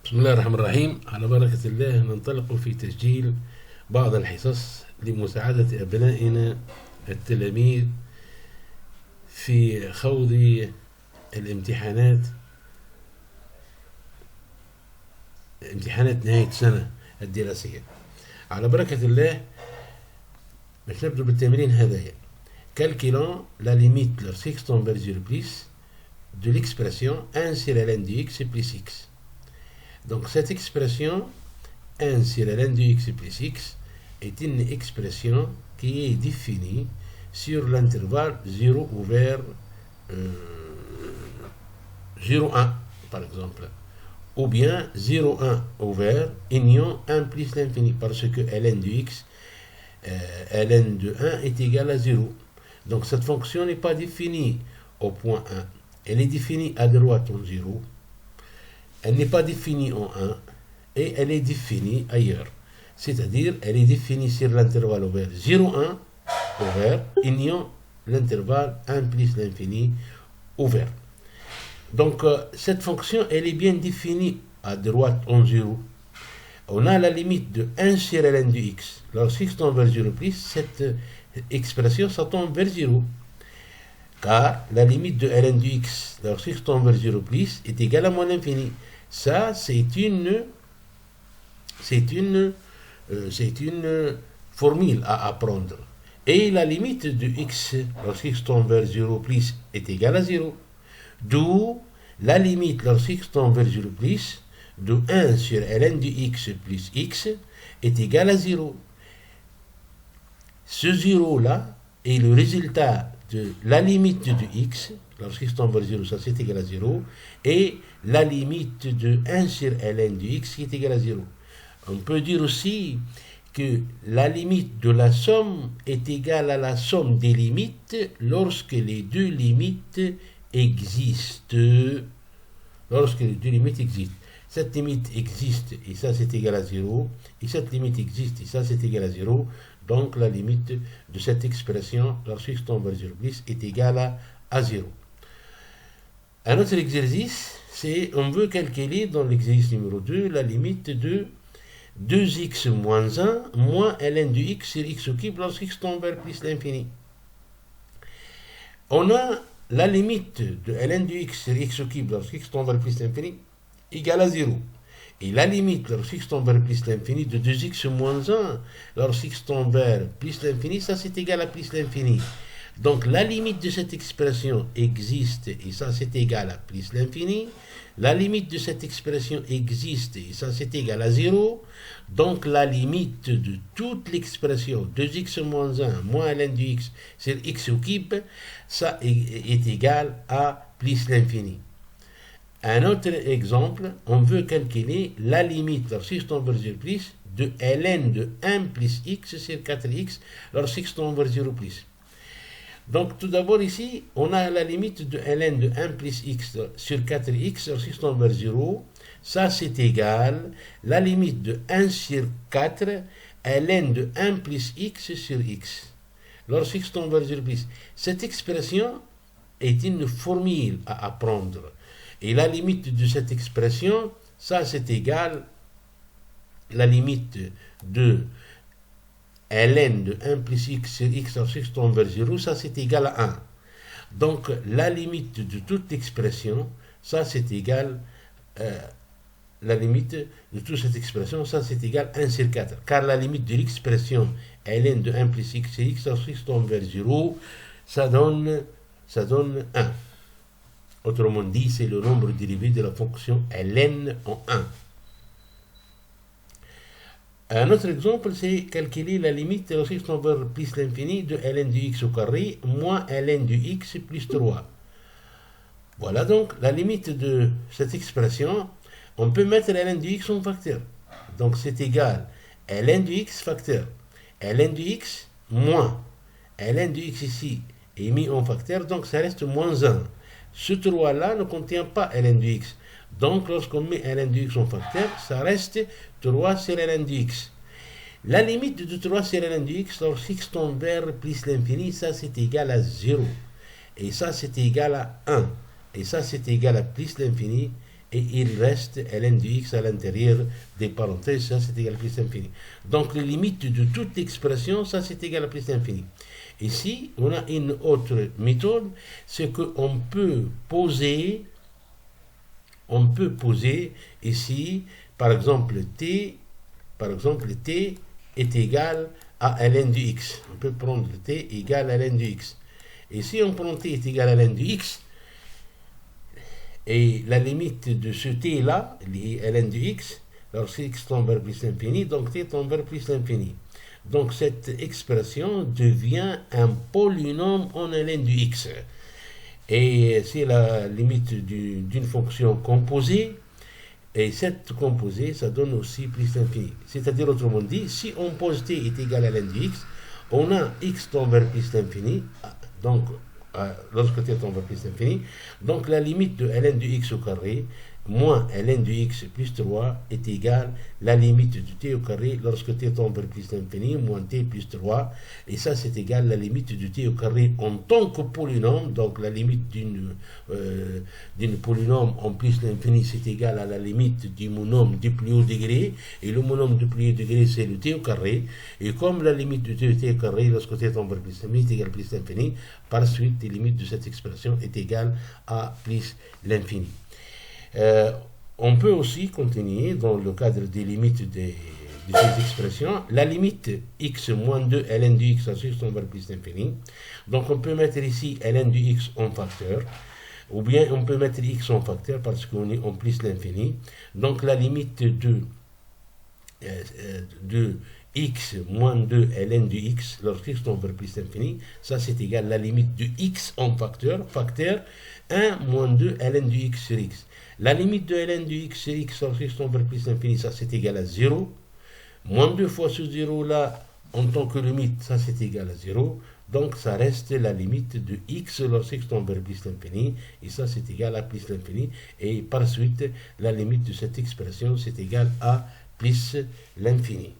بسم الله الرحمن الرحيم. على بركة الله ننطلق في تسجيل بعض الحصص لمساعدة أبنائنا التلاميذ في خوض الامتحانات، امتحانات نهاية السنة الدراسية. على بركة الله باش نبدو بالتمرين هذايا. Calculant la limite leur sexton-Berger-Plus de l'expression 1 sur ln de x plus x. Donc cette expression 1 sur ln de x plus x est une expression qui est définie sur l'intervalle 0 ouvert 0,1 par exemple, ou bien 0,1 ouvert union 1 plus l'infini, parce que ln de x, ln de 1 est égal à 0. Donc cette fonction n'est pas définie au point 1, elle est définie à droite en 0, elle n'est pas définie en 1 et elle est définie ailleurs. C'est-à-dire, elle est définie sur l'intervalle ouvert 0,1 ouvert, union l'intervalle 1 plus l'infini ouvert. Donc, cette fonction, elle est bien définie à droite en 0. On a la limite de 1 sur ln de x. Lorsqu'x tend vers 0 plus, cette expression, ça tombe vers 0. Car la limite de ln de x lorsqu'x tend vers 0 plus est égale à moins l'infini. Ça, c'est une formule à apprendre. Et la limite de x lorsqu'x tend vers 0 plus est égale à 0. D'où la limite lorsqu'x tend vers 0 plus de 1 sur ln de x plus x est égale à 0. Ce 0-là est le résultat de la limite de x, lorsqu'x tend vers 0, ça c'est égal à 0, et la limite de 1 sur ln de x qui est égal à 0. On peut dire aussi que la limite de la somme est égale à la somme des limites lorsque les deux limites existent. Lorsque les deux limites existent. Cette limite existe et ça c'est égal à 0, et cette limite existe et ça c'est égal à 0, donc la limite de cette expression lorsqu'x tend vers 0 plus est égale à 0. Un autre exercice, c'est on veut calculer dans l'exercice numéro 2 la limite de 2x moins 1 moins ln de x sur x au cube lorsqu'x tend vers plus l'infini. On a la limite de ln de x sur x au cube lorsqu'x tend vers plus l'infini égale à 0. Et la limite lorsqu'x tend vers plus l'infini de 2x moins 1 lorsqu'x tend vers plus l'infini, ça c'est égal à plus l'infini. Donc la limite de cette expression existe et ça c'est égal à plus l'infini. La limite de cette expression existe et ça c'est égal à 0. Donc la limite de toute l'expression 2x moins 1 moins ln de x sur x au cube, ça est égal à plus l'infini. Un autre exemple, on veut calculer la limite lorsqu'x tend vers 0 plus de ln de 1 plus x sur 4x lorsqu'x tend vers 0 plus. Donc tout d'abord ici, on a la limite de ln de 1 plus x sur 4x lorsqu'x tend vers 0. Ça c'est égal la limite de 1 sur 4 ln de 1 plus x sur x lorsqu'x tend vers 0 plus. Cette expression est une formule à apprendre. Et la limite de cette expression, ça c'est égal la limite de ln de 1 plus x sur x lorsqu'x tend vers 0, ça c'est égal à 1. Donc la limite de toute expression, ça c'est égal, la limite de toute cette expression, ça c'est égal à 1 sur 4. Car la limite de l'expression ln de 1 plus x sur x lorsqu'x tend vers 0, ça donne 1. Autrement dit, c'est le nombre dérivé de la fonction ln en 1. Un autre exemple, c'est calculer la limite lorsqu'x tend vers plus l'infini de ln de x au carré moins ln de x plus 3. Voilà donc la limite de cette expression. On peut mettre ln de x en facteur. Donc c'est égal ln de x facteur. ln de x moins ln de x ici est mis en facteur, donc ça reste moins 1. Ce 3-là ne contient pas ln de x. Donc, lorsqu'on met ln de x en facteur, ça reste 3 sur ln de x. La limite de 3 sur ln de x lorsqu'x tend vers plus l'infini, ça c'est égal à 0. Et ça c'est égal à 1. Et ça c'est égal à plus l'infini. et il reste ln de x à l'intérieur des parenthèses, ça c'est égal à plus l'infini. Donc les limites de toute expression, ça c'est égal à plus l'infini. Ici, on a une autre méthode, c'est qu'on peut poser ici, par exemple, t est égal à ln de x. On peut prendre t égal à ln de x. Et si on prend t est égal à ln de x, et la limite de ce t là, ln de x, lorsque x tend vers plus l'infini, donc t tend vers plus l'infini. Donc cette expression devient un polynôme en ln de x. Et c'est la limite d'une fonction composée. Et cette composée, ça donne aussi plus l'infini. C'est-à-dire, autrement dit, si on pose t est égal à ln de x, on a x tend vers plus l'infini, donc lorsque t tend vers plus l'infini, donc la limite de ln de x au carré moins ln de x plus 3 est égale à la limite de t au carré lorsque t tend vers plus l'infini moins t plus 3, et ça c'est égal à la limite de t au carré en tant que polynôme. Donc la limite d'une polynôme en plus l'infini c'est égal à la limite du monôme du plus haut degré, et le monôme du plus haut degré c'est le t au carré, et comme la limite de t au carré lorsque t tend vers plus l'infini est égale à plus l'infini, par suite la limite de cette expression est égale à plus l'infini. On peut aussi continuer dans le cadre des limites de ces expressions. La limite x moins 2 ln de x à 6 tend vers plus l'infini. Donc on peut mettre ici ln de x en facteur, ou bien on peut mettre x en facteur parce qu'on est en plus l'infini. Donc la limite de x moins 2 ln de x lorsque x tend vers plus l'infini, ça c'est égal à la limite de x en facteur 1 moins 2 ln de x sur x. La limite de ln de x sur x lorsque x tend vers plus l'infini, ça c'est égal à 0. Moins 2 fois ce 0 là, en tant que limite, ça c'est égal à 0. Donc ça reste la limite de x lorsque x tend vers plus l'infini, et ça c'est égal à plus l'infini. Et par suite, la limite de cette expression c'est égal à plus l'infini.